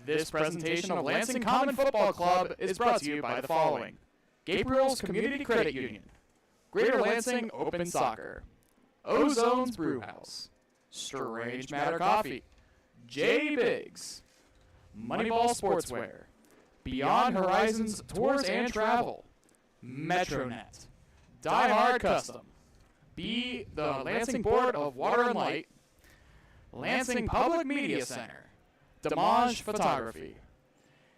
This presentation of Lansing Common Football Club is brought to you by the following: Gabriel's Community Credit Union, Greater Lansing Open Soccer, Ozone's Brewhouse, Strange Matter Coffee, J. Biggs, Moneyball Sportswear, Beyond Horizons Tours and Travel, Metronet, Die Hard Custom, the Lansing Board of Water and Light, Lansing Public Media Center, Damage Photography,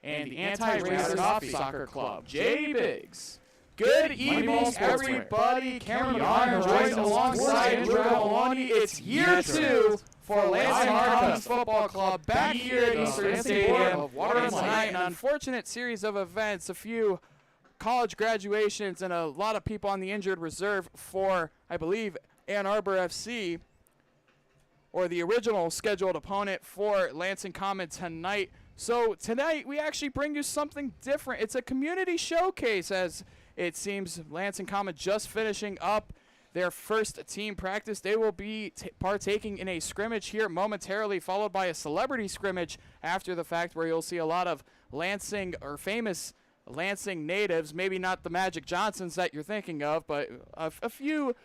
and the Anti-Racist Soccer Club, J. Biggs. Good evening, everybody. Cameron Bond joins alongside Andrew Maloney. It's year 2 for Lansing Common Football Club back here at Eastern Stadium of Water and Light. An unfortunate series of events, a few college graduations, and a lot of people on the injured reserve for, I believe, Ann Arbor FC, or the original scheduled opponent for Lansing Common tonight. So tonight we actually bring you something different. It's a community showcase, as it seems Lansing Common just finishing up their first team practice. They will be partaking in a scrimmage here momentarily, followed by a celebrity scrimmage after the fact, where you'll see a lot of Lansing or famous Lansing natives, maybe not the Magic Johnsons that you're thinking of, but a few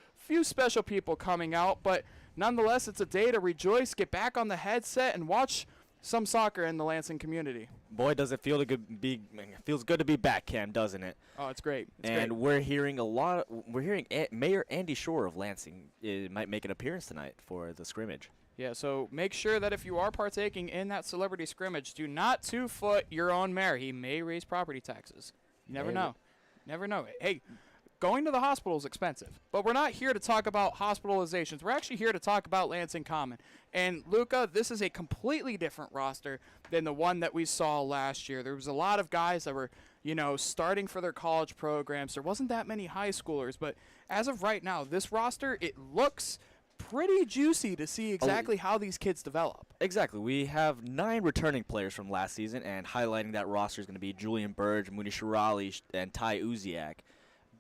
special people coming out. But nonetheless, it's a day to rejoice, get back on the headset, and watch some soccer in the Lansing community. Boy, does it feel good feels good to be back, Cam, doesn't it? Oh, it's great. We're hearing Mayor Andy Shore of Lansing might make an appearance tonight for the scrimmage. Yeah, so make sure that if you are partaking in that celebrity scrimmage, do not 2-foot your own mayor. He may raise property taxes. You never know. Never know. Hey, going to the hospital is expensive, but we're not here to talk about hospitalizations. We're actually here to talk about Lansing Common. And, Luca, this is a completely different roster than the one that we saw last year. There was a lot of guys that were, starting for their college programs. There wasn't that many high schoolers, but as of right now, this roster, it looks pretty juicy to see exactly how these kids develop. Exactly. We have 9 returning players from last season, and highlighting that roster is going to be Julian Burge, Mooney Shirali, and Ty Uziak.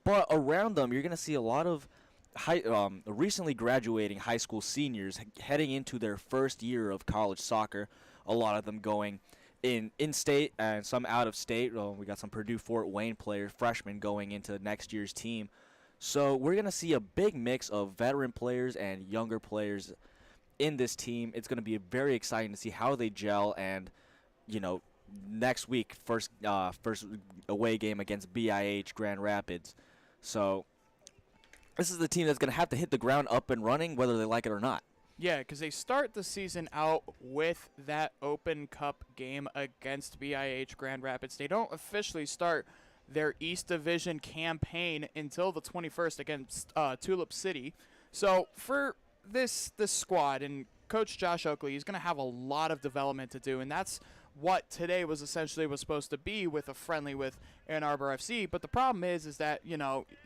But around them, you're going to see a lot of recently graduating high school seniors heading into their first year of college soccer. A lot of them going in-state and some out-of-state. We got some Purdue Fort Wayne players, freshmen, going into next year's team. So we're going to see a big mix of veteran players and younger players in this team. It's going to be very exciting to see how they gel. And, next week, first away game against BIH Grand Rapids. So this is the team that's going to have to hit the ground up and running, whether they like it or not. Yeah, because they start the season out with that Open Cup game against BIH Grand Rapids. They don't officially start their East Division campaign until the 21st against Tulip City. So for this squad, and Coach Josh Oakley, he's going to have a lot of development to do, and that's what today was supposed to be, with a friendly with Ann Arbor FC. But the problem is that,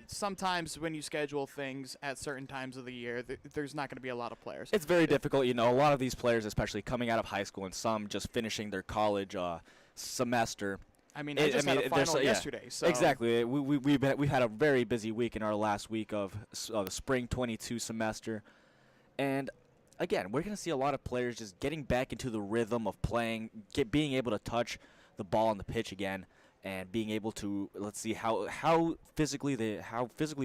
sometimes when you schedule things at certain times of the year, there's not going to be a lot of players. It's very difficult. A lot of these players, especially coming out of high school and some just finishing their college semester. They just had a final yesterday. So. Exactly. We've had a very busy week in our last week of the spring 22 semester. And, again, we're going to see a lot of players just getting back into the rhythm of playing, being able to touch the ball on the pitch again, and being able to, let's see, how physically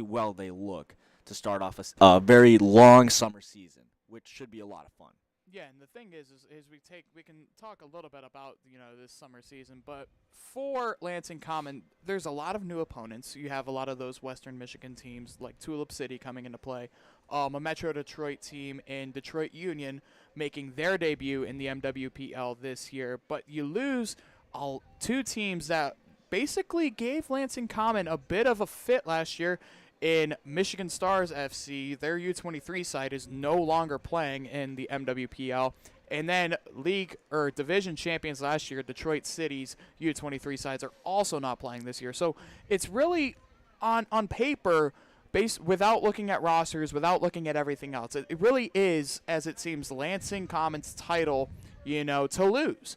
well they look to start off a very long summer season, which should be a lot of fun. Yeah, and the thing is we can talk a little bit about, this summer season, but for Lansing Common, there's a lot of new opponents. You have a lot of those Western Michigan teams like Tulip City coming into play, a Metro Detroit team and Detroit Union making their debut in the MWPL this year, but you lose 2 teams that basically gave Lansing Common a bit of a fit last year. In Michigan Stars FC, their U23 side is no longer playing in the MWPL. And then league or division champions last year, Detroit City's U23 sides, are also not playing this year. So it's really on paper, without looking at rosters, without looking at everything else, it really is, as it seems, Lansing Common's title, to lose.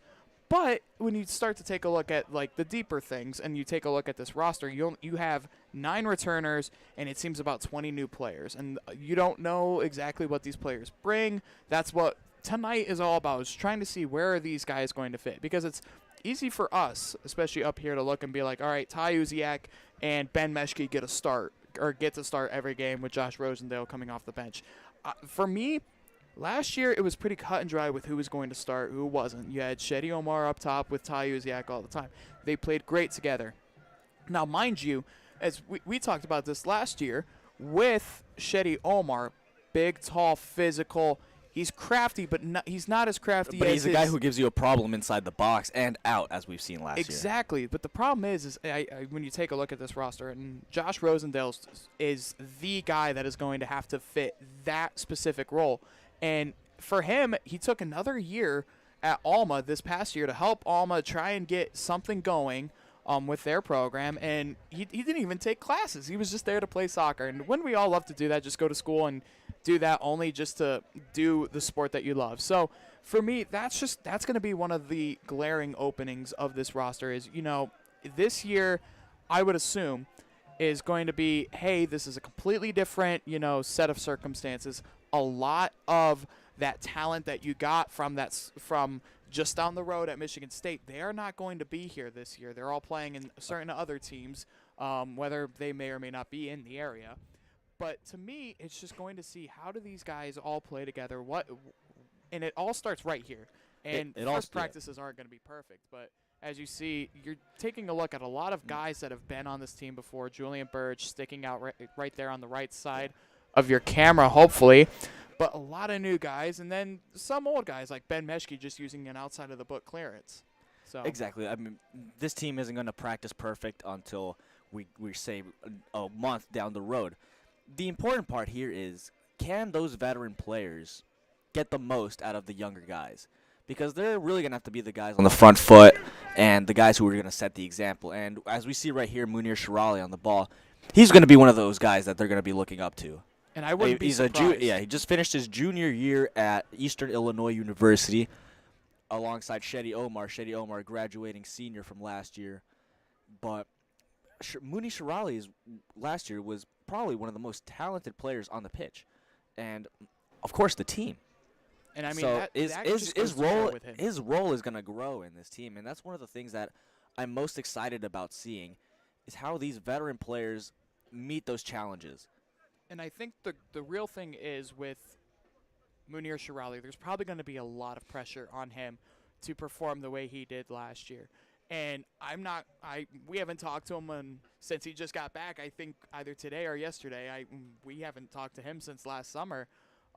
But when you start to take a look at the deeper things, and you take a look at this roster, you have 9 returners, and it seems about 20 new players, and you don't know exactly what these players bring. That's what tonight is all about is trying to see where are these guys going to fit, because it's easy for us, especially up here, to look and be like, all right, Ty Uziak and Ben Meshke get to start every game with Josh Rosendale coming off the bench. For me, last year it was pretty cut and dry with who was going to start, who wasn't. You had Shetty Omar up top with Ty Uziak all the time. They played great together. Now, mind you, as we talked about this last year, with Shetty Omar, big, tall, physical. He's crafty, but he's not as crafty But as he's a guy who gives you a problem inside the box and out, as we've seen last year. Exactly. But the problem is when you take a look at this roster, and Josh Rosendale is the guy that is going to have to fit that specific role. And for him, he took another year at Alma this past year to help Alma try and get something going with their program, and he didn't even take classes. He was just there to play soccer. And wouldn't we all love to do that, just go to school and do that only just to do the sport that you love? So for me, that's going to be one of the glaring openings of this roster is, this year I would assume is going to be, hey, this is a completely different, set of circumstances. A lot of that talent that you got from just down the road at Michigan State, they are not going to be here this year. They're all playing in certain other teams, whether they may or may not be in the area. But to me, it's just going to see how do these guys all play together. And it all starts right here. And first practices aren't going to be perfect, but as you see, you're taking a look at a lot of guys that have been on this team before. Julian Burge sticking out right there on the right side of your camera, hopefully. But a lot of new guys, and then some old guys like Ben Meshke just using an outside-of-the-book clearance. So Exactly. I mean, this team isn't going to practice perfect until we say a month down the road. The important part here is, can those veteran players get the most out of the younger guys? Because they're really going to have to be the guys on the front foot and the guys who are going to set the example. And as we see right here, Munir Shirali on the ball, he's going to be one of those guys that they're going to be looking up to. And I wouldn't be surprised. He just finished his junior year at Eastern Illinois University alongside Shetty Omar. Shetty Omar, graduating senior from last year. But Munir Shirali last year was probably one of the most talented players on the pitch. And, of course, the team. And I mean, so his role is going to grow in this team. And that's one of the things that I'm most excited about seeing is how these veteran players meet those challenges. And I think the real thing is with Munir Shirali, there's probably going to be a lot of pressure on him to perform the way he did last year. And we haven't talked to him since he just got back. I think either today or yesterday. We haven't talked to him since last summer.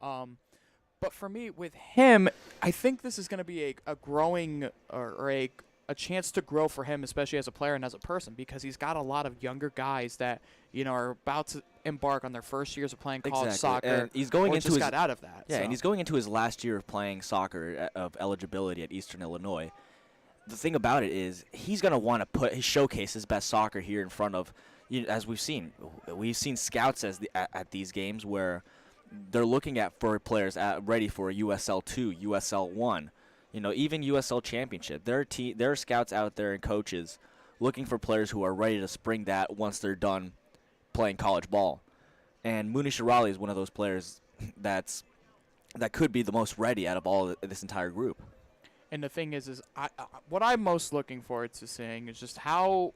But for me, with him, I think this is going to be a growing or a chance to grow for him, especially as a player and as a person, because he's got a lot of younger guys that are about to embark on their first years of playing college soccer. And he's going or into just got out of that. Yeah, so. And he's going into his last year of playing soccer of eligibility at Eastern Illinois. The thing about it is he's going to want to showcase his best soccer here in front of, as we've seen scouts at these games where they're looking for players ready for a USL 2, USL 1. Even USL Championship. There are scouts out there and coaches looking for players who are ready to spring that once they're done playing college ball. And Munir Shirali is one of those players that could be the most ready out of all of this entire group. And the thing is what I'm most looking forward to seeing is just how,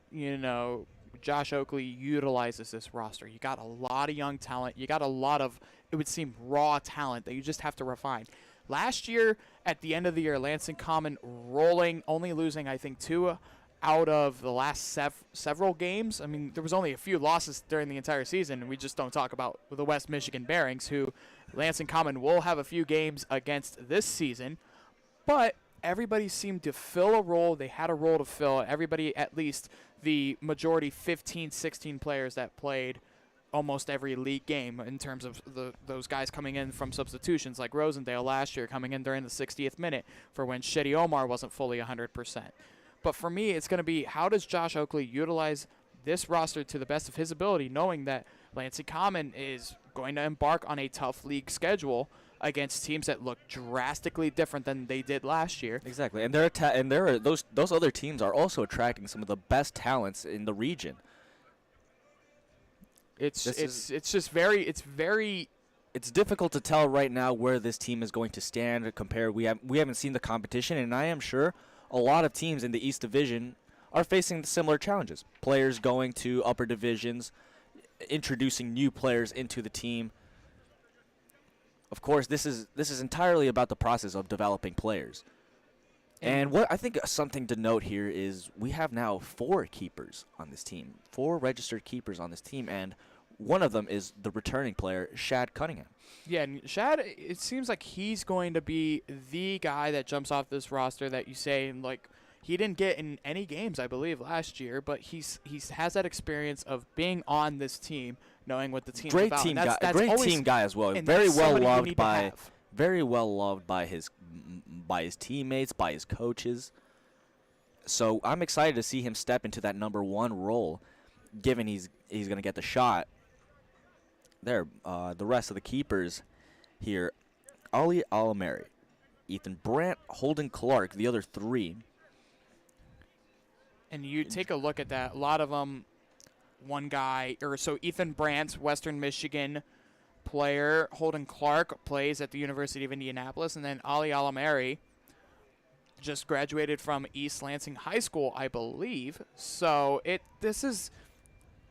Josh Oakley utilizes this roster. You got a lot of young talent. You got a lot of, it would seem, raw talent that you just have to refine. Last year, at the end of the year, Lansing Common rolling, only losing, I think, 2 out of the last several games. I mean, there was only a few losses during the entire season, and we just don't talk about the West Michigan Bearings, who Lansing Common will have a few games against this season. But everybody seemed to fill a role. They had a role to fill. Everybody, at least the majority, 15, 16 players that played almost every league game in terms of those guys coming in from substitutions, like Rosendale last year coming in during the 60th minute for when Shetty Omar wasn't fully 100%. But for me, it's going to be, how does Josh Oakley utilize this roster to the best of his ability, knowing that Lansing Common is going to embark on a tough league schedule against teams that look drastically different than they did last year. Exactly, and those other teams are also attracting some of the best talents in the region. It's very it's difficult to tell right now where this team is going to stand compared. We haven't seen the competition, and I am sure a lot of teams in the East Division are facing similar challenges. Players going to upper divisions, introducing new players into the team. Of course, this is entirely about the process of developing players. And what I think something to note here is we have now 4 keepers on this team, 4 registered keepers on this team, and one of them is the returning player, Shad Cunningham. Yeah, and Shad, it seems like he's going to be the guy that jumps off this roster that you say, like, he didn't get in any games, I believe, last year, but he has that experience of being on this team, knowing what the team's Great about. team That's guy, great team guy as well. Very well loved by his teammates, by his coaches. So I'm excited to see him step into that number 1 role, given he's going to get the shot. There, the rest of the keepers here, Ali Alameri, Ethan Brandt, Holden Clark, the other 3. And you take a look at that, a lot of them, one guy, so Ethan Brandt, Western Michigan player, Holden Clark plays at the University of Indianapolis, and then Ali Alameri just graduated from East Lansing High School, I believe. So this is,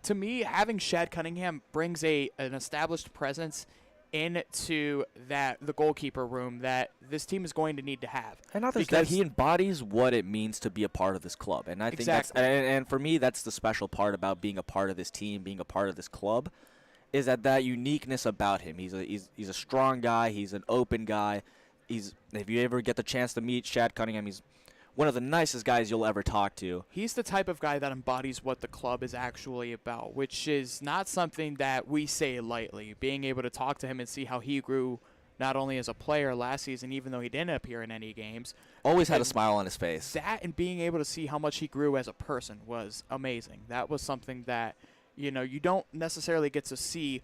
to me, having Shad Cunningham brings an established presence into the goalkeeper room that this team is going to need to have. And not just that, he embodies what it means to be a part of this club. And I think that's, and for me, that's the special part about being a part of this team, being a part of this club, is that uniqueness about him. He's a strong guy. He's an open guy. If you ever get the chance to meet Shad Cunningham, he's one of the nicest guys you'll ever talk to. He's the type of guy that embodies what the club is actually about, which is not something that we say lightly. Being able to talk to him and see how he grew not only as a player last season, even though he didn't appear in any games. Always had a smile on his face. That and being able to see how much he grew as a person was amazing. That was something that, you don't necessarily get to see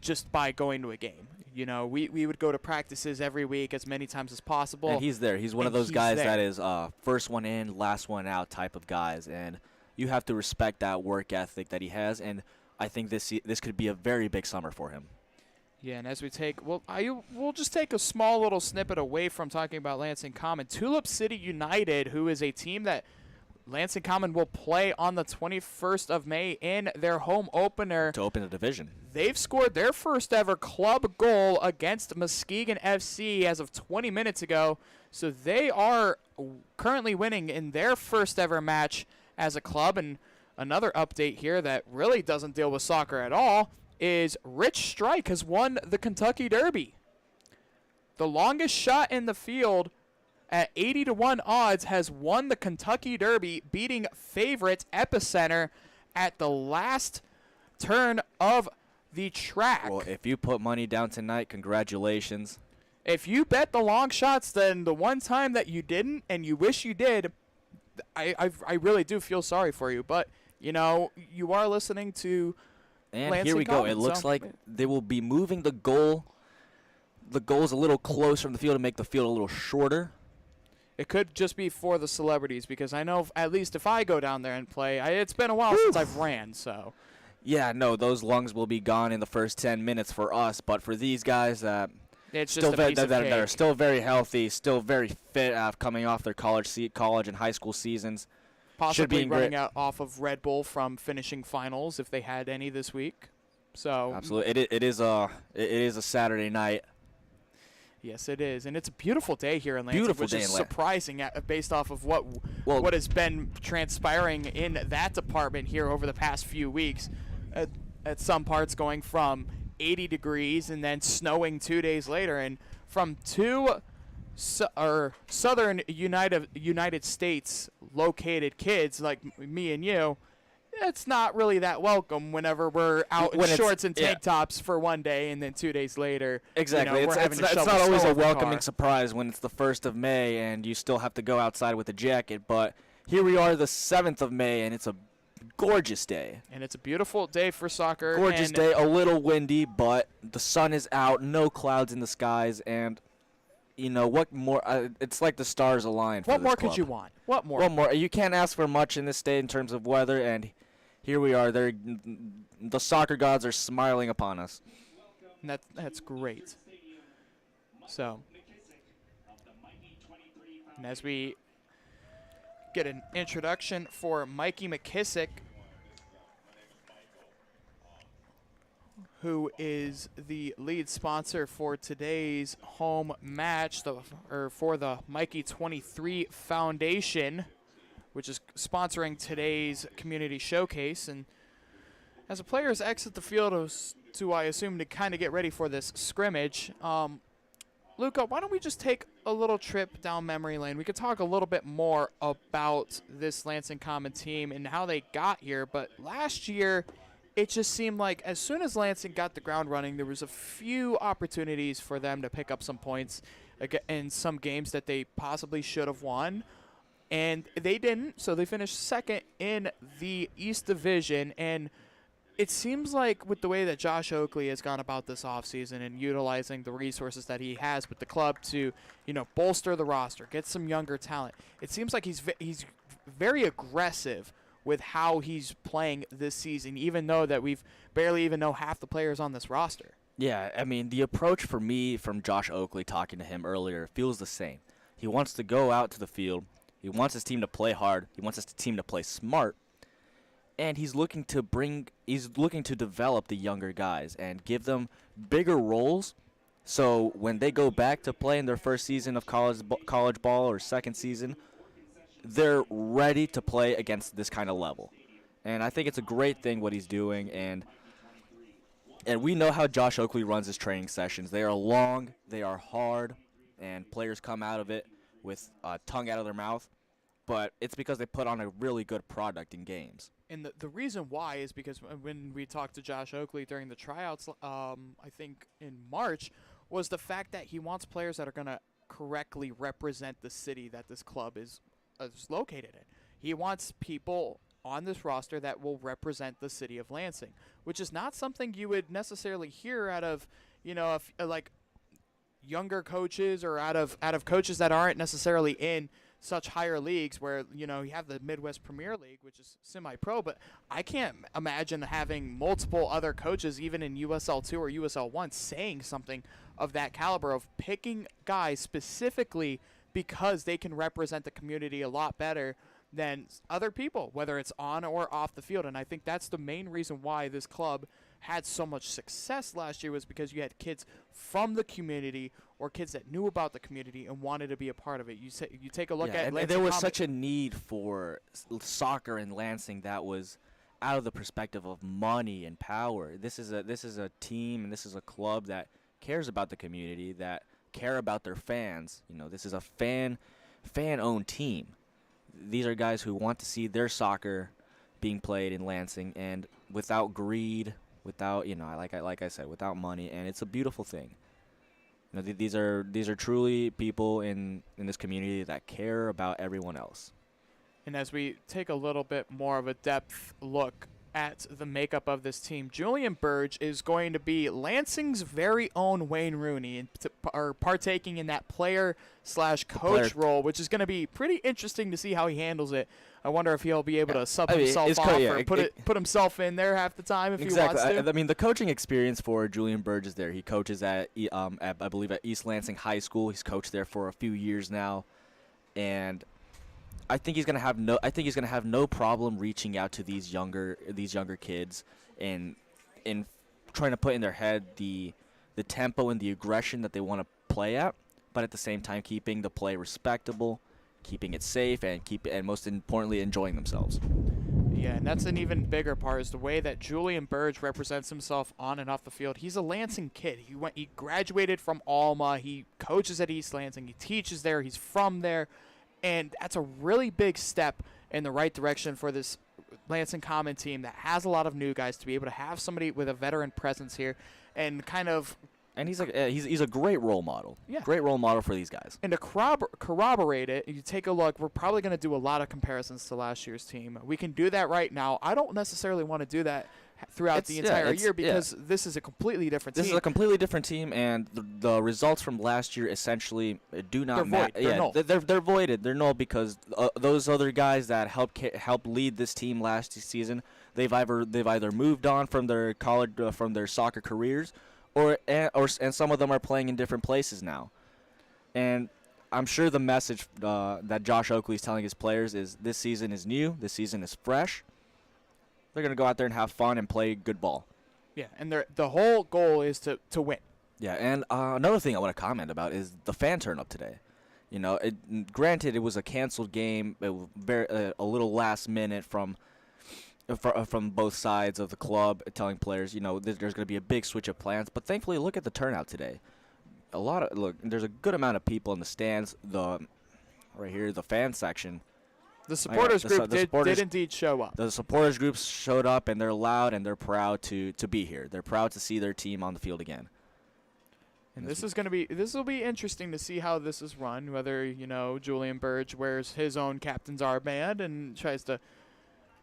just by going to a game. We would go to practices every week as many times as possible. And he's there. He's one of those guys that is first one in, last one out type of guys. And you have to respect that work ethic that he has. And I think this could be a very big summer for him. Yeah, and as we we'll just take a small little snippet away from talking about Lansing Common. Tulip City United, who is a team that Lansing Common will play on the 21st of May in their home opener. To open the division. They've scored their first ever club goal against Muskegon FC as of 20 minutes ago. So they are currently winning in their first ever match as a club. And another update here that really doesn't deal with soccer at all is Rich Strike has won the Kentucky Derby. The longest shot in the field at 80-1 odds has won the Kentucky Derby, beating favorite Epicenter at the last turn of the track. Well, if you put money down tonight, congratulations. If you bet the long shots, then the one time that you didn't and you wish you did, I really do feel sorry for you. But, you are listening to And Lansing here we go. Common, It looks like they will be moving the goal. The goal's a little close from the field to make the field a little shorter. It could just be for the celebrities, because I know at least if I go down there and play, it's been a while since I've ran, so. Yeah, no, those lungs will be gone in the first 10 minutes for us, but for these guys it's still just a piece of that cake. are still very healthy, still very fit coming off their college and high school seasons. Possibly running out off of Red Bull from finishing finals if they had any this week. So absolutely, it is a Saturday night. Yes, it is, and it's a beautiful day here in Lansing, which is surprising based off of what has been transpiring in that department here over the past few weeks. At some parts going from 80 degrees and then snowing 2 days later, and from two southern United States located kids like me and you, it's not really that welcome whenever we're out in shorts and tank tops for one day and then 2 days later. Exactly. It's not always a welcoming surprise when it's the 1st of May and you still have to go outside with a jacket. But here we are the 7th of May and it's a gorgeous day. And it's a beautiful day for soccer. Gorgeous day, a little windy, but the sun is out, no clouds in the skies, and what more? It's like the stars aligned for What this more club. could you want? What more? What more? You can't ask for much in this state in terms of weather, and here we are. The soccer gods are smiling upon us. And that's great. So, and as we get an introduction for Mikey McKissick, who is the lead sponsor for today's home match, for the Mikey 23 Foundation, which is sponsoring today's community showcase. And as the players exit the field to, I assume, to kind of get ready for this scrimmage, Luca, why don't we just take a little trip down memory lane? We could talk a little bit more about this Lansing Common team and how they got here. But last year, it just seemed like as soon as Lansing got the ground running, there was a few opportunities for them to pick up some points in some games that they possibly should have won. And they didn't, so they finished second in the East Division. And it seems like with the way that Josh Oakley has gone about this offseason and utilizing the resources that he has with the club to, bolster the roster, get some younger talent, it seems like he's very aggressive with how he's playing this season, even though that we've barely even know half the players on this roster. Yeah, I mean, the approach for me from Josh Oakley, talking to him earlier, feels the same. He wants to go out to the field. He wants his team to play hard. He wants his team to play smart. And he's looking to develop the younger guys and give them bigger roles. So when they go back to play in their first season of college ball or second season, they're ready to play against this kind of level. And I think it's a great thing what he's doing. And we know how Josh Oakley runs his training sessions. They are long, they are hard, and players come out of it with a tongue out of their mouth. But it's because they put on a really good product in games. And the reason why is because when we talked to Josh Oakley during the tryouts, I think in March, was the fact that he wants players that are going to correctly represent the city that this club is located in. He wants people on this roster that will represent the city of Lansing, which is not something you would necessarily hear out of, like younger coaches or out of coaches that aren't necessarily in such higher leagues where, you have the Midwest Premier League, which is semi-pro, but I can't imagine having multiple other coaches, even in USL2 or USL1, saying something of that caliber, of picking guys specifically because they can represent the community a lot better than other people, whether it's on or off the field. And I think that's the main reason why this club had so much success last year, was because you had kids from the community or kids that knew about the community and wanted to be a part of it. You take a look at Lansing. And there was such a need for soccer in Lansing that was out of the perspective of money and power. This is a team and this is a club that cares about the community, that care about their fans. This is a fan-owned team. These are guys who want to see their soccer being played in Lansing, and without greed, without like I said, without money, and it's a beautiful thing. These are truly people in this community that care about everyone else. And as we take a little bit more of a depth look at the makeup of this team, Julian Burge is going to be Lansing's very own Wayne Rooney, and partaking in that player/coach role, which is going to be pretty interesting to see how he handles it. I wonder if he'll be able to sub himself off or put himself in there half the time if he wants to. I mean, the coaching experience for Julian Burge is there. He coaches at I believe at East Lansing High School. He's coached there for a few years now, and I think he's gonna have no problem reaching out to these younger kids and trying to put in their head the tempo and the aggression that they want to play at, but at the same time keeping the play respectable, keeping it safe, and most importantly enjoying themselves. Yeah, and that's an even bigger part, is the way that Julian Burge represents himself on and off the field. He's a Lansing kid. He graduated from Alma. He coaches at East Lansing. He teaches there. He's from there. And that's a really big step in the right direction for this Lansing Common team that has a lot of new guys, to be able to have somebody with a veteran presence here and kind of. And he's a great role model. Yeah. Great role model for these guys. And to corroborate it, you take a look, we're probably going to do a lot of comparisons to last year's team. We can do that right now. I don't necessarily want to do that throughout the entire year, because this is a completely different team. This is a completely different team, and the results from last year essentially do not matter. They're voided. They're null, because those other guys that help lead this team last season, they've either moved on from their college from their soccer careers, and some of them are playing in different places now. And I'm sure the message that Josh Oakley is telling his players is this season is new, this season is fresh. They're going to go out there and have fun and play good ball. Yeah, and the whole goal is to win. Yeah, and another thing I want to comment about is the fan turn up today. You know, granted it was a canceled game, it was a little last minute from both sides of the club, telling players, you know, there's going to be a big switch of plans. But thankfully, look at the turnout today. There's a good amount of people in the stands. Right here, the fan section. The supporters group did indeed show up. The supporters groups showed up, and they're loud and they're proud to be here. They're proud to see their team on the field again. And this will be interesting to see how this is run. Whether, you know, Julian Burge wears his own captain's armband and tries to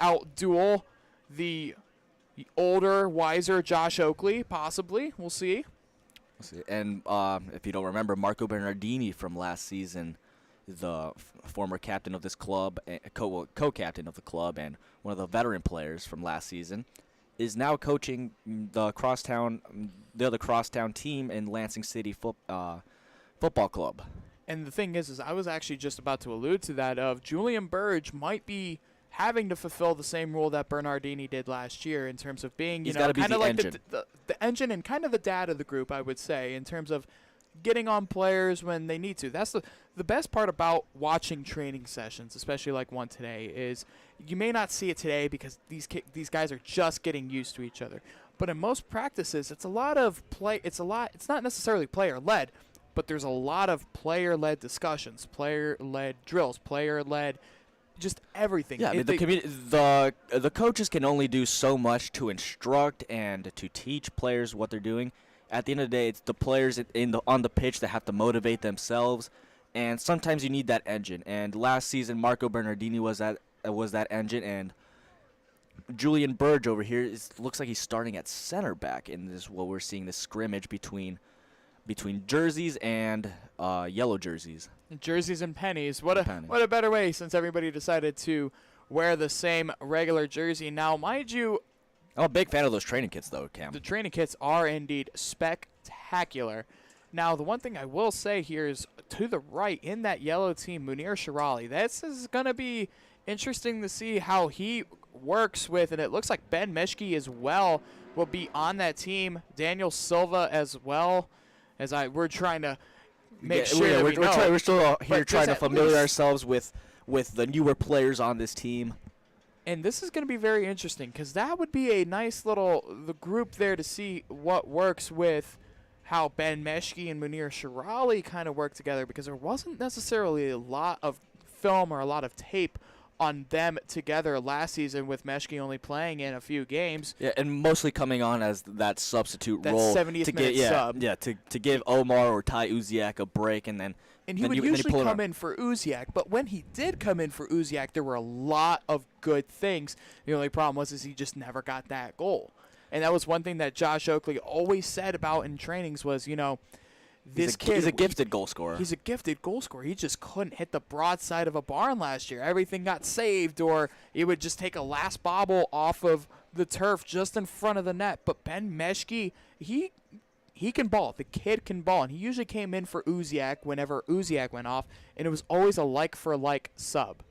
outduel the older, wiser Josh Oakley. Possibly, we'll see. And if you don't remember, Marco Bernardini from last season, the former captain of this club, co-captain of the club, and one of the veteran players from last season, is now coaching the other crosstown team in Lansing City Football Club. And the thing is I was actually just about to allude to that of Julian Burge might be having to fulfill the same role that Bernardini did last year in terms of being, kind of like the engine and kind of the dad of the group, I would say, in terms of getting on players when they need to. That's the best part about watching training sessions, especially like one today, is you may not see it today because these guys are just getting used to each other. But in most practices, it's a lot of play. It's not necessarily player-led, but there's a lot of player-led discussions, player-led drills, player-led just everything. Yeah, I mean, the coaches can only do so much to instruct and to teach players what they're doing. At the end of the day, it's the players on the pitch that have to motivate themselves, and sometimes you need that engine. And last season, Marco Bernardini was that engine, and Julian Burge over here looks like he's starting at center back in this. What we're seeing, this scrimmage between jerseys and yellow jerseys. Jerseys and pennies. What a better way, since everybody decided to wear the same regular jersey. Now, mind you, I'm a big fan of those training kits, though, Cam. the training kits are indeed spectacular. Now, the one thing I will say here is to the right in that yellow team, Munir Shirali. This is going to be interesting to see how he works with, and it looks like Ben Meshke as well will be on that team. Daniel Silva as well, we're trying to make sure that we know. We're still here trying to familiar ourselves with the newer players on this team. And this is going to be very interesting because that would be a nice the group there to see what works with how Ben Meshke and Munir Shirali kind of work together, because there wasn't necessarily a lot of film or a lot of tape on them together last season, with Meshke only playing in a few games. Yeah, and mostly coming on as that substitute role. That 70th minute sub. Yeah, to give Omar or Ty Uziak a break, and then he would usually come in for Uziak, but when he did come in for Uziak, there were a lot of good things. The only problem was he just never got that goal. And that was one thing that Josh Oakley always said about in trainings was, you know, he's a gifted goal scorer. He's a gifted goal scorer. He just couldn't hit the broadside of a barn last year. Everything got saved, or he would just take a last bobble off of the turf just in front of the net. But Ben Meshke, he can ball. The kid can ball. And he usually came in for Uziak whenever Uziak went off, and it was always a like-for-like sub.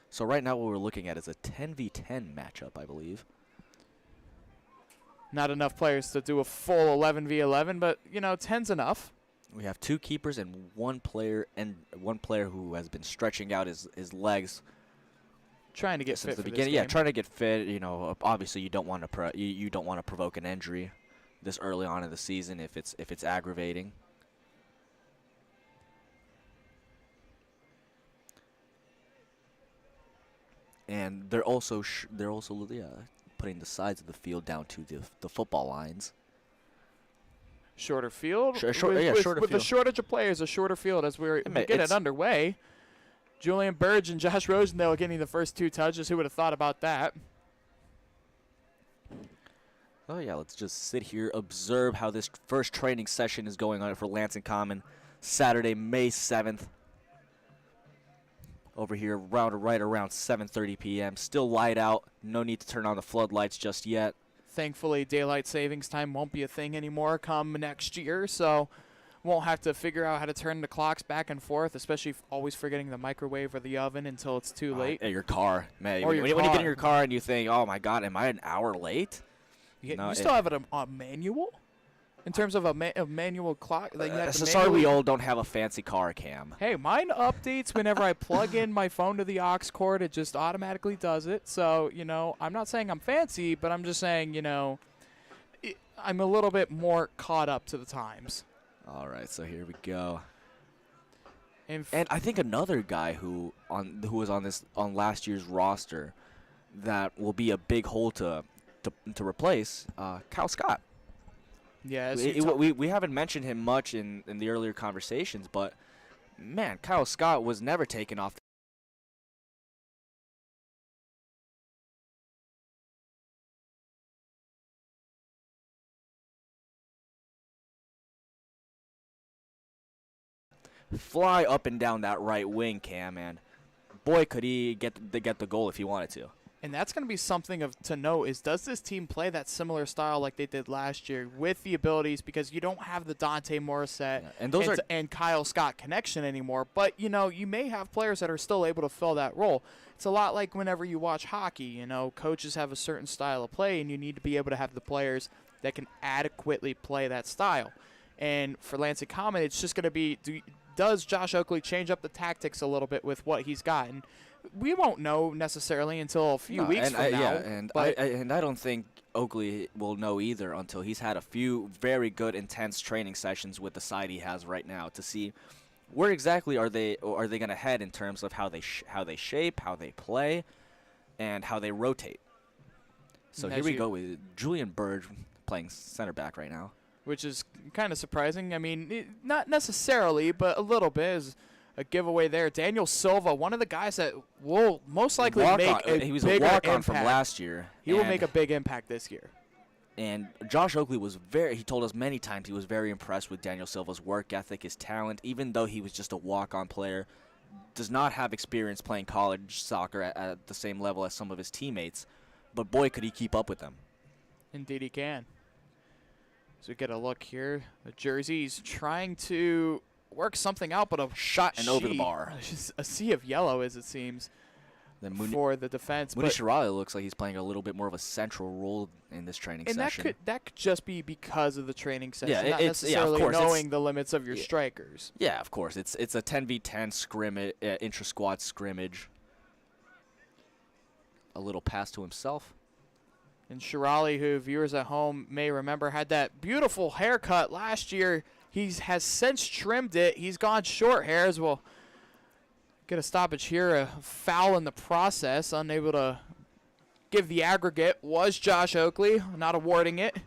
So right now what we're looking at is a 10v10 matchup, I believe. Not enough players to do a full 11v11, but, you know, 10's enough. We have two keepers and one player who has been stretching out his legs. Trying to get fit since the for beginning. this game. Yeah, trying to get fit. You know, obviously you don't want to provoke an injury this early on in the season if it's aggravating. And they're also putting the sides of the field down to the football lines. Shorter field? Shorter With field. the shortage of players, a shorter field as we get it underway. Julian Burge and Josh Rosendale getting the first two touches. Who would have thought about that? Oh, yeah, let's just sit here, observe how this first training session is going on for Lansing Common, Saturday, May 7th. Over here, right around 7:30 p.m. Still light out. No need to turn on the floodlights just yet. Thankfully, daylight savings time won't be a thing anymore come next year, so won't have to figure out how to turn the clocks back and forth, especially always forgetting the microwave or the oven until it's too late. Your car, man. Or When, your when you get car. in your car and you think, oh my God, am I an hour late? No, You still have it a manual? In terms of a manual clock that you have to sorry, we manually- all don't have a fancy car, Cam. Hey, mine updates whenever I plug in my phone to the aux cord. It just automatically does it. So, I'm not saying I'm fancy, but I'm just saying, I'm a little bit more caught up to the times. All right, so here we go. And I think another guy who was on last year's roster that will be a big hole to replace Kyle Scott. yeah, We haven't mentioned him much in the earlier conversations, but man, Kyle Scott was never taken off. Fly up and down that right wing, Cam, and boy, could he get the goal if he wanted to. And that's going to be something to note is, does this team play that similar style like they did last year with the abilities, because you don't have the Dante Morissette and Kyle Scott connection anymore, but you may have players that are still able to fill that role. It's a lot like whenever you watch hockey, coaches have a certain style of play and you need to be able to have the players that can adequately play that style. And for Lansing Common, it's just going to be, does Josh Oakley change up the tactics a little bit with what he's got? And we won't know necessarily until a few weeks from now. And I don't think Oakley will know either until he's had a few very good, intense training sessions with the side he has right now to see where exactly are they going to head in terms of how they shape, how they play, and how they rotate. So here we go with Julian Burge playing center back right now, which is kind of surprising. I mean, not necessarily, but a little bit is a giveaway there. Daniel Silva, one of the guys that will most likely he was a walk-on from last year. He will make a big impact this year. And Josh Oakley he told us many times he was very impressed with Daniel Silva's work ethic, his talent, even though he was just a walk-on player, does not have experience playing college soccer at the same level as some of his teammates. But boy, could he keep up with them. Indeed he can. So we get a look here. The jersey's trying to work something out, but a shot and over the bar. A sea of yellow, as it seems, for the defense. Mooney Shirali looks like he's playing a little bit more of a central role in this training session. And that could just be because of the training session, not it's necessarily of course, knowing the limits of your strikers. Yeah, of course. It's a 10v10 scrimmage, intra-squad scrimmage. A little pass to himself. And Shirali, who viewers at home may remember, had that beautiful haircut last year. He has since trimmed it. He's gone short hairs. We'll get a stoppage here. A foul in the process. Unable to give the aggregate was Josh Oakley, not awarding it,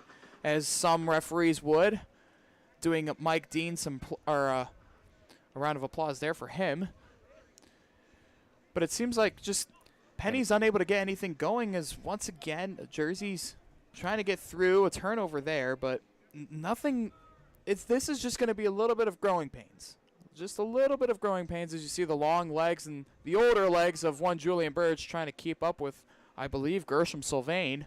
as some referees would. Doing Mike Dean a round of applause there for him. But it seems like just Penny's unable to get anything going, as once again Jersey's trying to get through. A turnover there, but nothing. This is just going to be a little bit of growing pains. Just a little bit of growing pains as you see the long legs and the older legs of one Julian Burge trying to keep up with, I believe, Gershom Sylvain.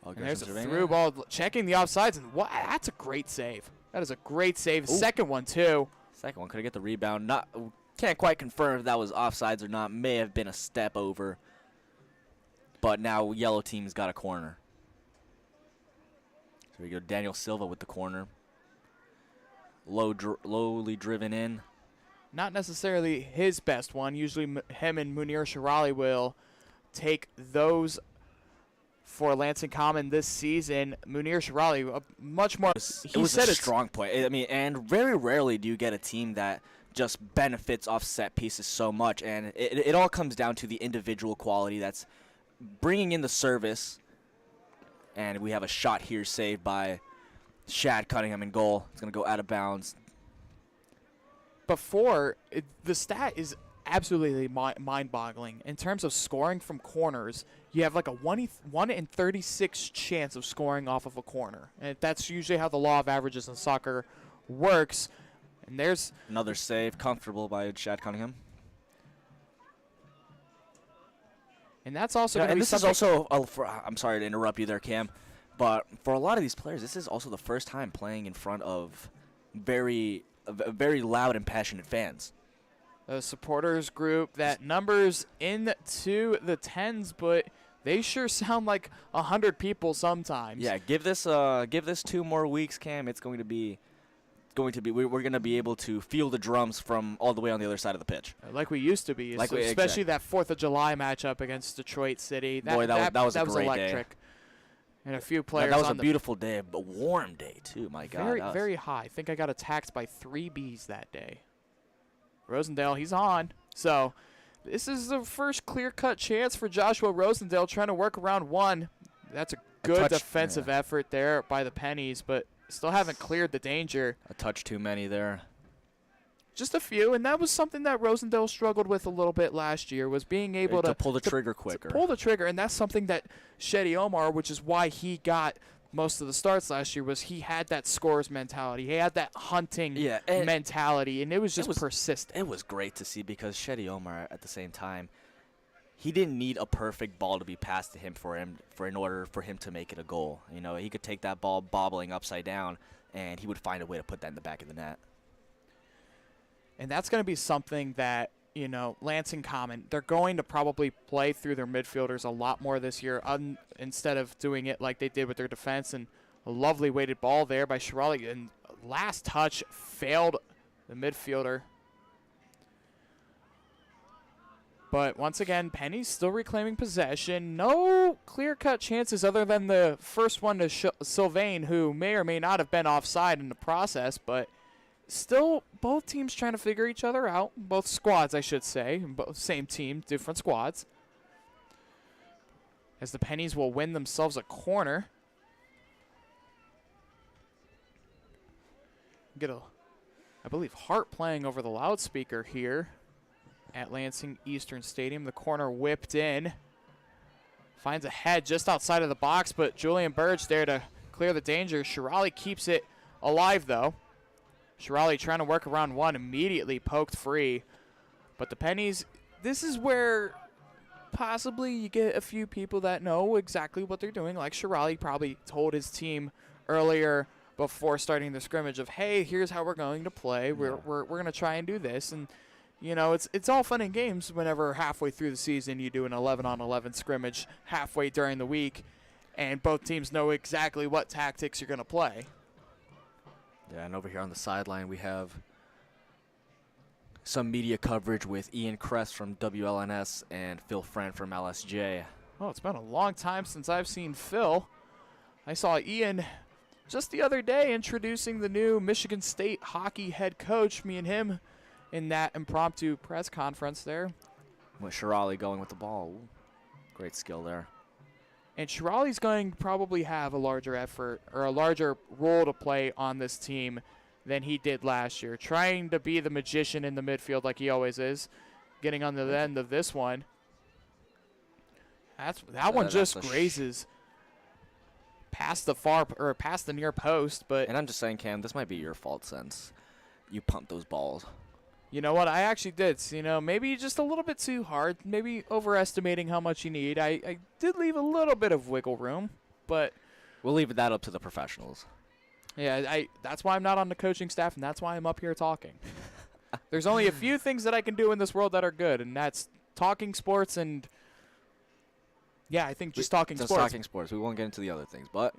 And there's a through ball, checking the offsides, and that's a great save. That is a great save. Ooh. Second one, too. Second one, could get the rebound. Can't quite confirm if that was offsides or not. May have been a step over. But now yellow team's got a corner. So we go Daniel Silva with the corner. Lowly driven in. Not necessarily his best one. Usually him and Munir Shirali will take those for Lansing Common this season. Munir Shirali, much more. It was a strong point. I mean, and very rarely do you get a team that just benefits off set pieces so much. And it all comes down to the individual quality that's bringing in the service. And we have a shot here saved by Shad Cunningham in goal. It's going to go out of bounds. The stat is absolutely mind-boggling. In terms of scoring from corners, you have like a 1 in 36 chance of scoring off of a corner. And that's usually how the law of averages in soccer works. And there's another save, comfortable by Shad Cunningham. And that's also and this is also, I'm sorry to interrupt you there, Cam, But for a lot of these players, this is also the first time playing in front of very loud and passionate fans. A supporters group that numbers into the tens, but they sure sound like 100 people sometimes. Yeah, give this 2 more weeks, Cam. It's going to be we're going to be able to feel the drums from all the way on the other side of the pitch, like we used to be, especially that 4th of July matchup against Detroit City. That was a great electric. Day. And a few players. That was a beautiful day, a warm day too. My God, very high. I think I got attacked by 3 bees that day. Rosendale, he's on. So this is the first clear-cut chance for Joshua Rosendale trying to work around 1. That's a good defensive effort there by the Pennies, but still haven't cleared the danger. A touch too many there. Just a few, and that was something that Rosendale struggled with a little bit last year, was being able to pull the trigger quicker. To pull the trigger, and that's something that Shetty Omar, which is why he got most of the starts last year, was he had that scorer's mentality. He had that hunting mentality, and it was persistent. It was great to see because Shetty Omar, at the same time, he didn't need a perfect ball to be passed to him in order for him to make it a goal. You know, he could take that ball bobbling upside down, and he would find a way to put that in the back of the net. And that's going to be something that, you know, Lansing Common, they're going to probably play through their midfielders a lot more this year instead of doing it like they did with their defense. And a lovely weighted ball there by Shirali. And last touch failed the midfielder. But once again, Penny's still reclaiming possession. No clear-cut chances other than the first one to Sylvain, who may or may not have been offside in the process, but still, both teams trying to figure each other out. Both squads, I should say. Both same team, different squads. As the Pennies will win themselves a corner. I believe, Hart playing over the loudspeaker here at Lansing Eastern Stadium. The corner whipped in. Finds a head just outside of the box, but Julian Burge there to clear the danger. Shirali keeps it alive, though. Shirali trying to work around 1, immediately poked free. But the Pennies, this is where possibly you get a few people that know exactly what they're doing. Like Shirali probably told his team earlier before starting the scrimmage of, hey, here's how we're going to play. We're going to try and do this. And, you know, it's all fun and games whenever halfway through the season you do an 11-on-11 scrimmage halfway during the week, and both teams know exactly what tactics you're going to play. Yeah, and over here on the sideline, we have some media coverage with Ian Kress from WLNS and Phil Friend from LSJ. Oh, it's been a long time since I've seen Phil. I saw Ian just the other day introducing the new Michigan State hockey head coach, me and him, in that impromptu press conference there. With Shirali going with the ball. Ooh, great skill there. And Shirali's going to probably have a larger effort or a larger role to play on this team than he did last year. Trying to be the magician in the midfield like he always is. Getting on the end of this one. That one just grazes past the near post. But and I'm just saying, Cam, this might be your fault since you pumped those balls. You know what? I actually did. You know, maybe just a little bit too hard. Maybe overestimating how much you need. I did leave a little bit of wiggle room, but we'll leave that up to the professionals. Yeah, that's why I'm not on the coaching staff, and that's why I'm up here talking. There's only a few things that I can do in this world that are good, and that's talking sports and, yeah, I think just talking sports. Just talking sports. We won't get into the other things, but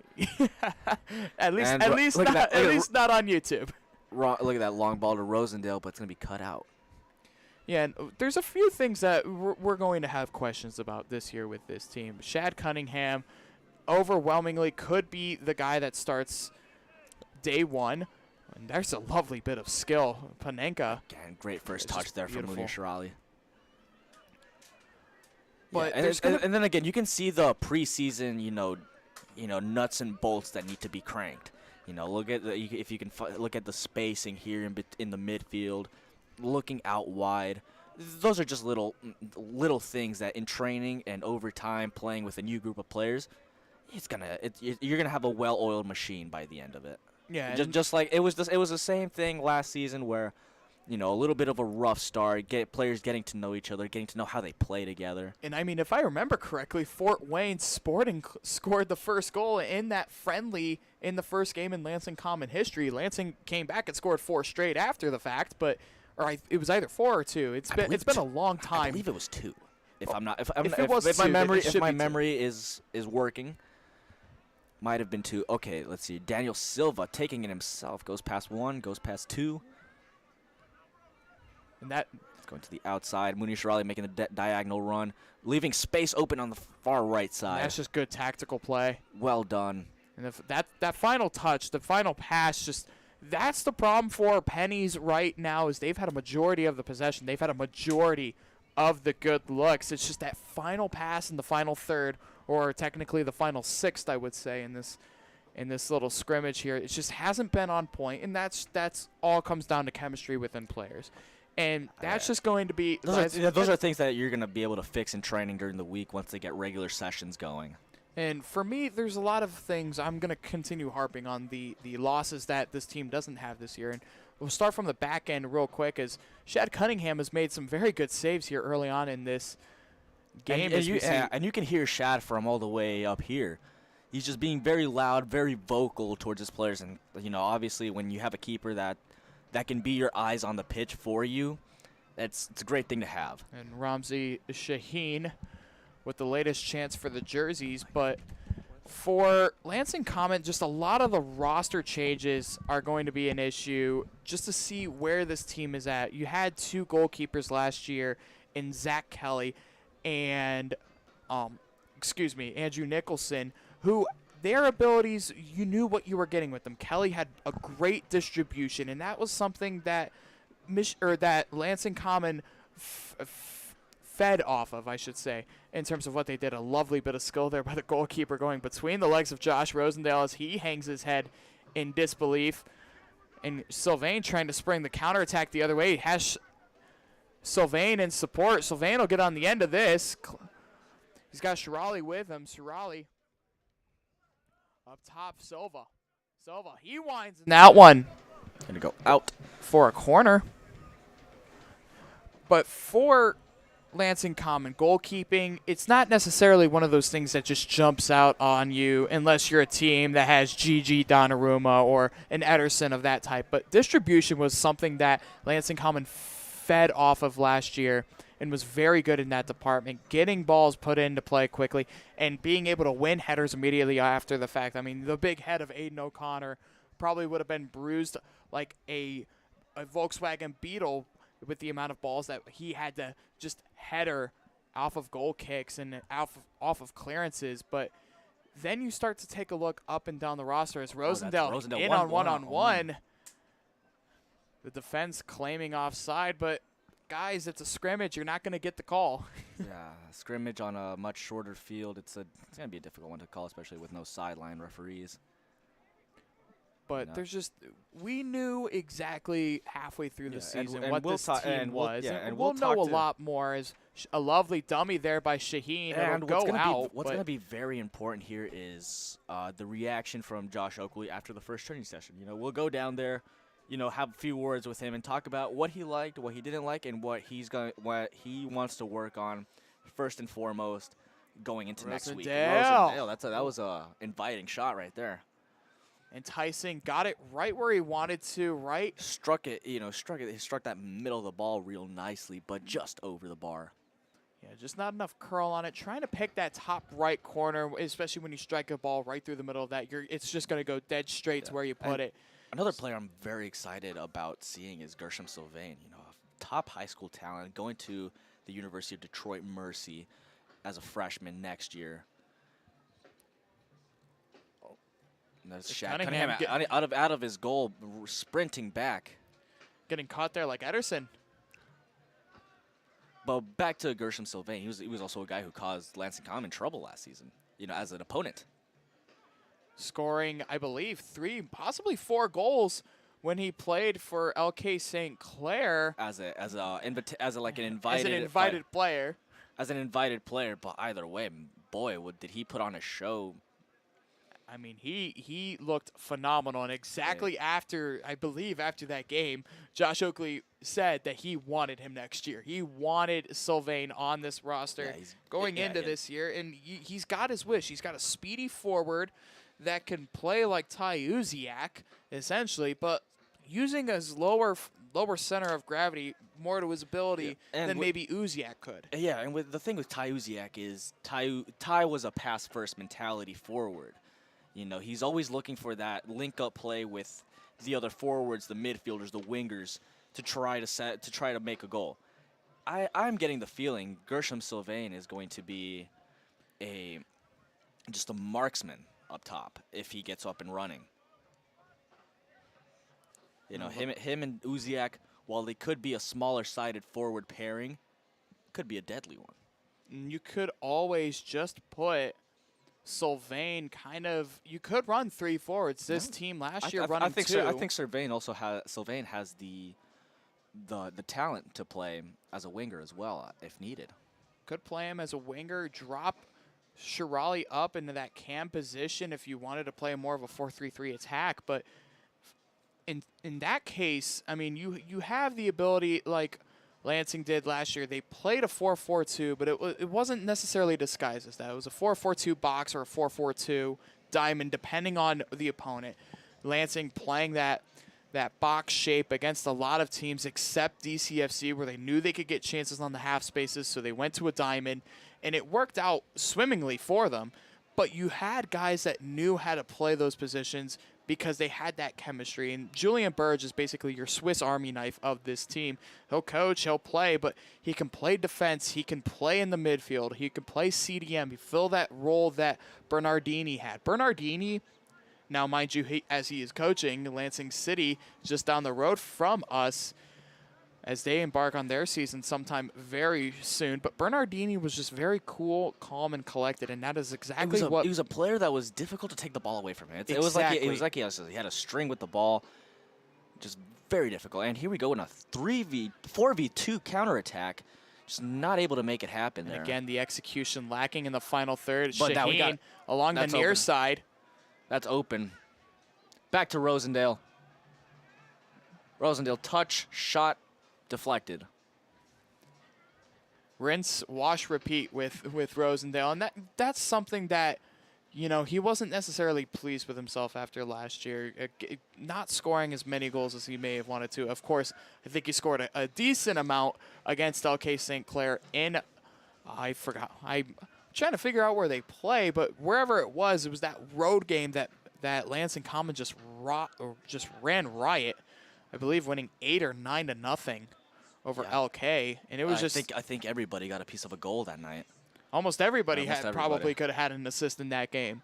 at least not on YouTube. Look at that long ball to Rosendale, but it's going to be cut out. Yeah, and there's a few things that we're going to have questions about this year with this team. Shad Cunningham overwhelmingly could be the guy that starts day one. And there's a lovely bit of skill. Panenka. Again, great first touch there from Munir Shirali. But yeah, and then again, you can see the preseason, you know, nuts and bolts that need to be cranked. You know, look at if you can look at the spacing here in the midfield, looking out wide. Those are just little things that in training and over time playing with a new group of players, you're gonna have a well-oiled machine by the end of it. Yeah, just like it was the same thing last season where a little bit of a rough start, players getting to know each other, getting to know how they play together. And I mean, if I remember correctly, Fort Wayne Sporting scored the first goal in that friendly in the first game in Lansing Common history. Lansing came back and scored 4 straight after the fact, it was either 4 or 2. It's been a long time. I believe it was 2. If my memory is working, might have been 2. Okay, let's see. Daniel Silva taking it himself, goes past 1, goes past 2. And that it's going to the outside. Mooney Shirali making the diagonal run, leaving space open on the far right side. That's just good tactical play. Well done. And that final touch, the final pass, that's the problem for Pennies right now is they've had a majority of the possession. They've had a majority of the good looks. It's just that final pass in the final third, or technically the final sixth, I would say, in this little scrimmage here. It just hasn't been on point, and that's all comes down to chemistry within players. And that's just going to be those are things that you're going to be able to fix in training during the week once they get regular sessions going. And for me, there's a lot of things I'm going to continue harping on the losses that this team doesn't have this year. And we'll start from the back end real quick, as Shad Cunningham has made some very good saves here early on in this game. And you can hear Shad from all the way up here. He's just being very loud, very vocal towards his players. And, obviously when you have a keeper that can be your eyes on the pitch for you, it's a great thing to have. And Ramzi Shaheen with the latest chance for the jerseys. But for Lansing Common, just a lot of the roster changes are going to be an issue just to see where this team is at. You had 2 goalkeepers last year in Zach Kelly and Andrew Nicholson, who their abilities, you knew what you were getting with them. Kelly had a great distribution, and that was something that that Lansing Common fed off of, I should say, in terms of what they did. A lovely bit of skill there by the goalkeeper going between the legs of Josh Rosendale as he hangs his head in disbelief. And Sylvain trying to spring the counterattack the other way. He has Sylvain in support. Sylvain will get on the end of this. He's got Shirali with him. Shirali up top, Silva, he winds in that one. Gonna go out for a corner. But for Lansing Common, goalkeeping, it's not necessarily one of those things that just jumps out on you unless you're a team that has Gigi Donnarumma or an Ederson of that type. But distribution was something that Lansing Common fed off of last year and was very good in that department, getting balls put into play quickly and being able to win headers immediately after the fact. I mean, the big head of Aiden O'Connor probably would have been bruised like a Volkswagen Beetle with the amount of balls that he had to just header off of goal kicks and off of clearances. But then you start to take a look up and down the roster as Rosendale in on one-on-one. The defense claiming offside, but guys, it's a scrimmage. You're not going to get the call. Yeah, scrimmage on a much shorter field. It's going to be a difficult one to call, especially with no sideline referees. But there's just, we knew exactly halfway through the season what this team was. And we'll know a lot more as a lovely dummy there by Shaheen. And what's going to be very important here is the reaction from Josh Oakley after the first training session. We'll go down there, have a few words with him and talk about what he liked, what he didn't like, and what he wants to work on first and foremost going into next week. Rosendale, that was a inviting shot right there. Enticing, got it right where he wanted to, right? Struck it, he struck that middle of the ball real nicely, but just over the bar. Yeah, just not enough curl on it. Trying to pick that top right corner, especially when you strike a ball right through the middle of that, it's just going to go dead straight to where you put it. Another player I'm very excited about seeing is Gershom Sylvain, top high school talent, going to the University of Detroit Mercy as a freshman next year. That's Shad Cunningham out of his goal, sprinting back. Getting caught there like Ederson. But back to Gershom Sylvain, he was also a guy who caused Lansing Common trouble last season, as an opponent. Scoring, I believe, 3, possibly 4 goals when he played for LK St. Clair as an invited player. As an invited player, but either way, boy, did he put on a show I mean, he looked phenomenal, and exactly after, I believe, after that game, Josh Oakley said that he wanted him next year. He wanted Sylvain on this roster going into this year, and he's got his wish. He's got a speedy forward that can play like Ty Uziak, essentially, but using his lower center of gravity more to his ability than maybe Uziak could. Yeah, and the thing with Ty Uziak is Ty was a pass-first mentality forward. You know, he's always looking for that link-up play with the other forwards, the midfielders, the wingers, to try to make a goal. I'm getting the feeling Gershom Sylvain is going to be just a marksman up top if he gets up and running. You know, him and Uziak, while they could be a smaller-sided forward pairing, could be a deadly one. You could always just put Sylvain you could run 3 forwards. This team last year running 2. I think Sylvain has the talent to play as a winger as well, if needed. Could play him as a winger, drop Shirali up into that cam position if you wanted to play more of a 4-3-3 attack. But in that case, I mean, you have the ability like Lansing did last year. They played a 4-4-2, but it wasn't necessarily disguised as that. It was a 4-4-2 box or a 4-4-2 diamond, depending on the opponent. Lansing playing that box shape against a lot of teams except DCFC, where they knew they could get chances on the half spaces, so they went to a diamond, and it worked out swimmingly for them. But you had guys that knew how to play those positions because they had that chemistry. And Julian Burge is basically your Swiss Army knife of this team. He'll coach, he'll play, but he can play defense. He can play in the midfield. He can play CDM. He fill that role that Bernardini had. Bernardini, now mind you, as he is coaching Lansing City just down the road from us, as they embark on their season sometime very soon. But Bernardini was just very cool, calm, and collected, and that is exactly what... He was a player that was difficult to take the ball away from him. It was like he had a string with the ball, just very difficult. And here we go in a 4v2 counterattack, just not able to make it happen there. And again, the execution lacking in the final third. But Shaheen along the near side. That's open. Back to Rosendale. Rosendale touch, shot, deflected. Rinse, wash, repeat with Rosendale. And that's something that, you know, he wasn't necessarily pleased with himself after last year, not scoring as many goals as he may have wanted to. Of course, I think he scored a decent amount against LK St. Clair in, I forgot, I'm trying to figure out where they play, but wherever it was that road game that Lansing Common just ran riot. I believe winning 8 or 9-0 over LK, and it was I think everybody got a piece of a goal that night. Almost everybody probably could have had an assist in that game.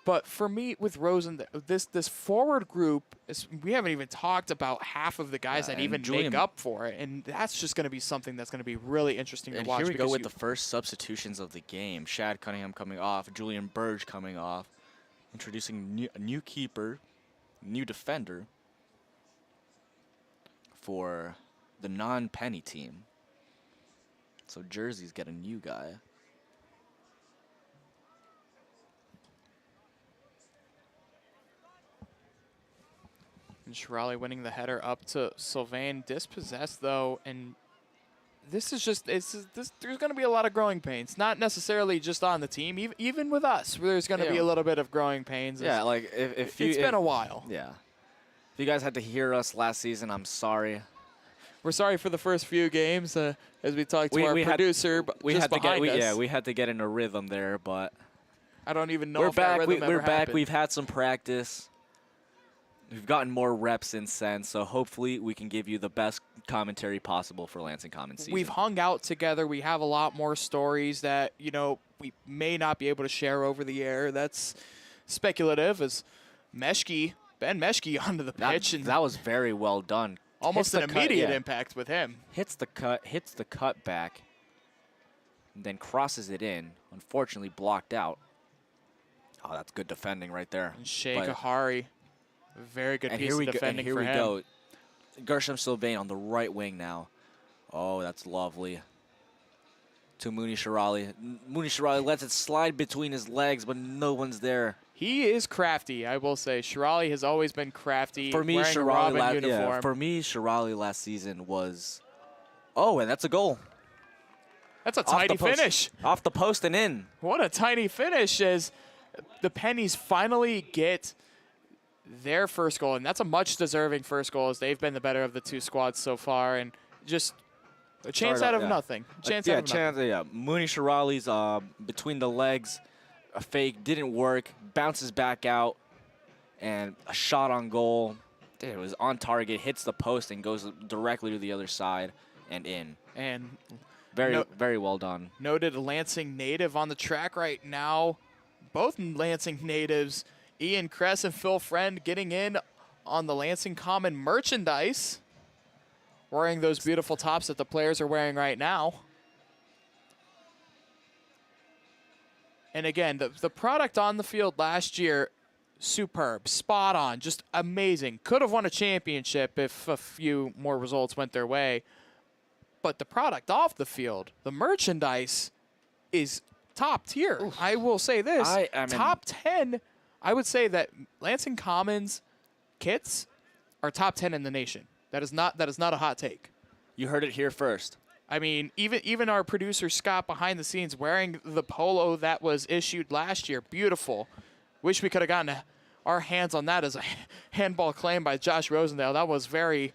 But for me, with Rosen, this forward group, we haven't even talked about half of the guys that even make up for it, and that's just going to be something that's going to be really interesting to watch. Here we go with the first substitutions of the game. Shad Cunningham coming off, Julian Burge coming off, introducing a new keeper, new defender for the non-penny team. So Jersey's got a new guy. And Shirali winning the header up to Sylvain. Dispossessed, though, and this is just, there's going to be a lot of growing pains. Not necessarily just on the team, even with us, there's going to be a little bit of growing pains. Yeah, like if it's been a while. Yeah. If you guys had to hear us last season, I'm sorry. We're sorry for the first few games, as we talked to our producer. We had to get in a rhythm there, but I don't even know if that rhythm ever We're back. happened. We've had some practice. We've gotten more reps since then, so hopefully we can give you the best commentary possible for Lansing Common season. We've hung out together. We have a lot more stories that, you know, we may not be able to share over the air. That's speculative, as Ben Meshke onto the pitch. That was very well done. Almost an immediate impact with him. Hits the cut back, and then crosses it in. Unfortunately blocked out. Oh, that's good defending right there. And Shea Kahari, very good piece of defending for him. And here we go. Gershom Sylvain on the right wing now. Oh, that's lovely. To Mooney Shirali. Mooney Shirali lets it slide between his legs, but no one's there. He is crafty, I will say. Shirali has always been crafty. For me, wearing a Robin uniform. for me, Shirali last season was. Oh, and that's a goal. That's a tidy finish. Off the post and in. What a tiny finish as the Pennies finally get their first goal. And that's a much-deserving first goal as they've been the better of the two squads so far. And just a chance out of nothing. Mooney Shirali's between the legs, a fake, didn't work, bounces back out, and a shot on goal. It was on target, hits the post, and goes directly to the other side and in. And very well done. Noted Lansing native on the track right now. Both Lansing natives, Ian Kress and Phil Friend, getting in on the Lansing Common merchandise, wearing those beautiful tops that the players are wearing right now. And again, the product on the field last year, superb, spot on, just amazing. Could have won a championship if a few more results went their way. But the product off the field, the merchandise, is top tier. Oof. I will say this, top 10, I would say that Lansing Commons kits are top 10 in the nation. That is not a hot take. You heard it here first. I mean, even our producer Scott behind the scenes wearing the polo that was issued last year, beautiful. Wish we could have gotten our hands on that as a handball claim by Josh Rosendale. That was very,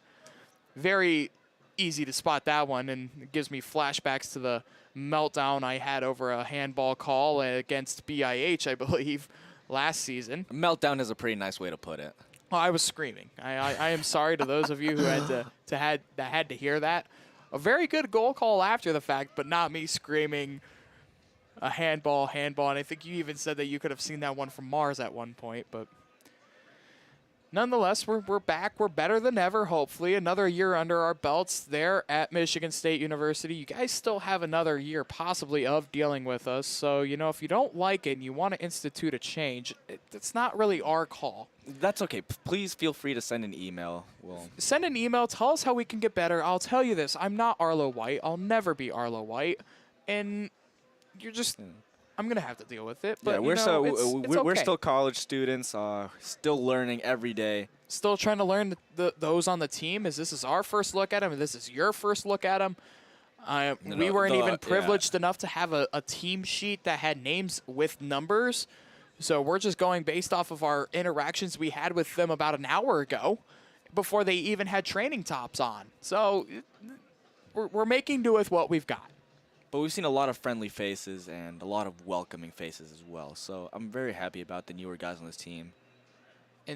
very easy to spot that one, and it gives me flashbacks to the meltdown I had over a handball call against BIH, I believe, last season. Meltdown is a pretty nice way to put it. Oh, I was screaming. I am sorry to those of you who had to hear that. A very good goal call after the fact, but not me screaming a handball. And I think you even said that you could have seen that one from Mars at one point, but nonetheless, we're back. We're better than ever, hopefully. Another year under our belts there at Michigan State University. You guys still have another year possibly of dealing with us. So, if you don't like it and you want to institute a change, it's not really our call. That's okay. Please feel free to send an email. Send an email. Tell us how we can get better. I'll tell you this. I'm not Arlo White. I'll never be Arlo White. And you're just... I'm going to have to deal with it. But, we're okay. still college students, still learning every day. Still trying to learn those on the team, as this is our first look at them, and this is your first look at them. We weren't even privileged enough to have a team sheet that had names with numbers. So we're just going based off of our interactions we had with them about an hour ago before they even had training tops on. So we're making do with what we've got. But we've seen a lot of friendly faces and a lot of welcoming faces as well. So I'm very happy about the newer guys on this team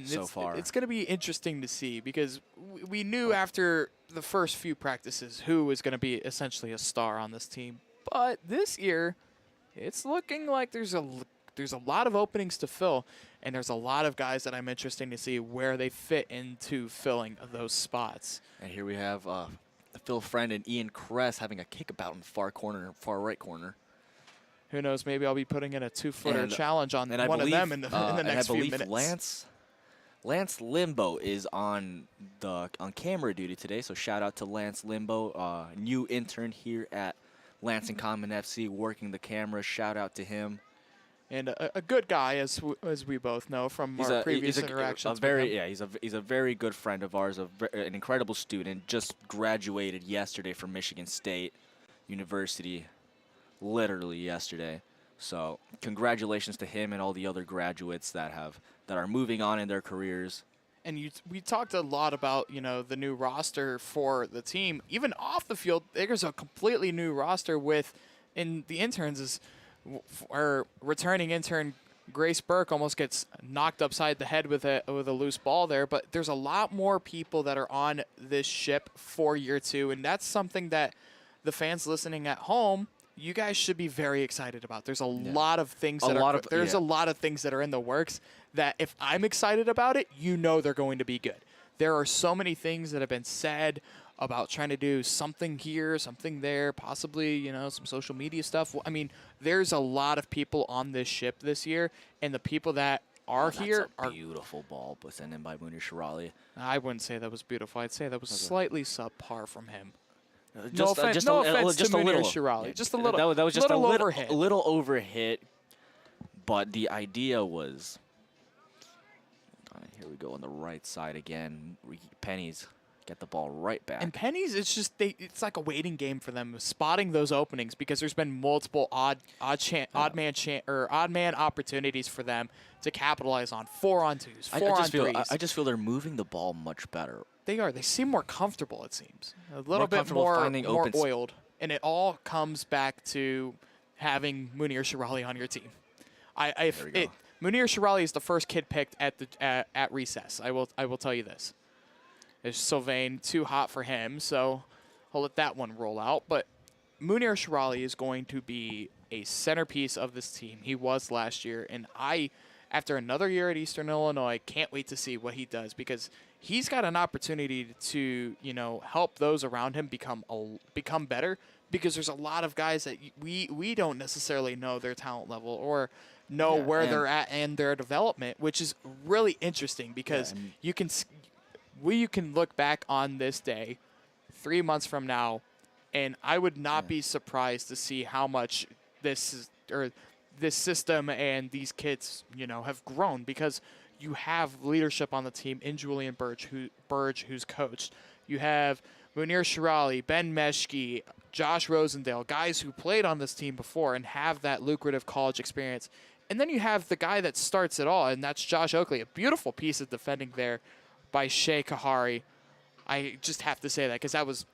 so far. It's going to be interesting to see because we knew after the first few practices who was going to be essentially a star on this team. But this year, it's looking like there's a lot of openings to fill, and there's a lot of guys that I'm interested to see where they fit into filling those spots. And here we have Phil Friend and Ian Kress having a kickabout in the far right corner. Who knows? Maybe I'll be putting in a 2-footer challenge on one of them in the next few minutes. Lance Limbo is on camera duty today, so shout out to Lance Limbo, new intern here at Lansing Common FC, working the camera. Shout out to him. And a good guy, as we both know from our previous interactions. He's a very good friend of ours, an incredible student. Just graduated yesterday from Michigan State University, literally yesterday. So congratulations to him and all the other graduates that are moving on in their careers. And we talked a lot about the new roster for the team. Even off the field, there's a completely new roster in the interns is. Our returning intern Grace Burke almost gets knocked upside the head with a loose ball there, but there's a lot more people that are on this ship for year 2, and that's something that the fans listening at home, you guys should be very excited about. There's a lot of things a lot of things that are in the works that if I'm excited about it, they're going to be good. There are so many things that have been said about trying to do something here, something there, possibly, some social media stuff. I mean, there's a lot of people on this ship this year, and the people that are here are beautiful ball sent in by Mooney Shirali. I wouldn't say that was beautiful. I'd say that was slightly subpar from him. Just a little. Shirali. Yeah, just a little overhit. A little overhit, but the idea was Here we go on the right side again. Pennies get the ball right back. And pennies, it's like a waiting game for them, spotting those openings because there's been multiple odd man opportunities for them to capitalize on 4-on-2s, 4-on-3s. I just feel they're moving the ball much better. They are. They seem more comfortable. It seems a little bit more oiled, and it all comes back to having Munir Shirali on your team. Munir Shirali is the first kid picked at recess. I will tell you this. Is Sylvain too hot for him, so I'll let that one roll out. But Munir Shirali is going to be a centerpiece of this team. He was last year, and after another year at Eastern Illinois, can't wait to see what he does because he's got an opportunity to, help those around him become better because there's a lot of guys that we don't necessarily know their talent level or know where they're at in their development, which is really interesting because you can look back on this day 3 months from now, and I would not be surprised to see how much this system and these kids, have grown because you have leadership on the team in Julian Burge, who's coached. You have Munir Shirali, Ben Meshke, Josh Rosendale, guys who played on this team before and have that lucrative college experience. And then you have the guy that starts it all, and that's Josh Oakley. A beautiful piece of defending there by Shea Kahari. I just have to say that because that was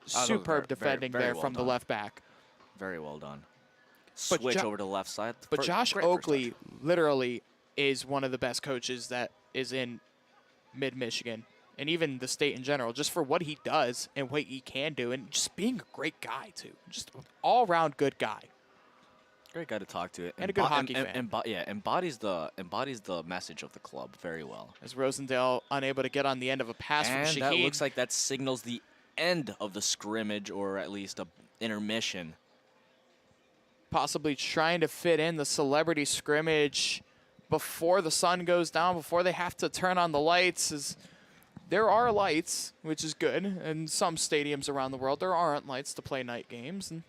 superb defending there from the left back. Very well done. Switch over to the left side. But Josh Oakley literally is one of the best coaches that is in mid-Michigan and even the state in general, just for what he does and what he can do and just being a great guy, too. Just an all-around good guy. Great guy to talk to. And a good hockey fan. Embodies the message of the club very well. As Rosendale unable to get on the end of a pass from Shaheen. And that looks like that signals the end of the scrimmage or at least a intermission. Possibly trying to fit in the celebrity scrimmage before the sun goes down, before they have to turn on the lights. There are lights, which is good. In some stadiums around the world, there aren't lights to play night games, and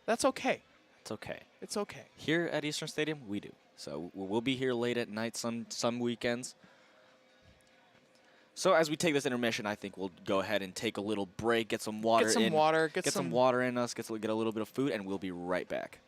that's okay. It's okay. It's okay. Here at Eastern Stadium, we do. So we'll be here late at night some weekends. So as we take this intermission, I think we'll go ahead and take a little break, get some water in. Get some water in us, get a little bit of food, and we'll be right back.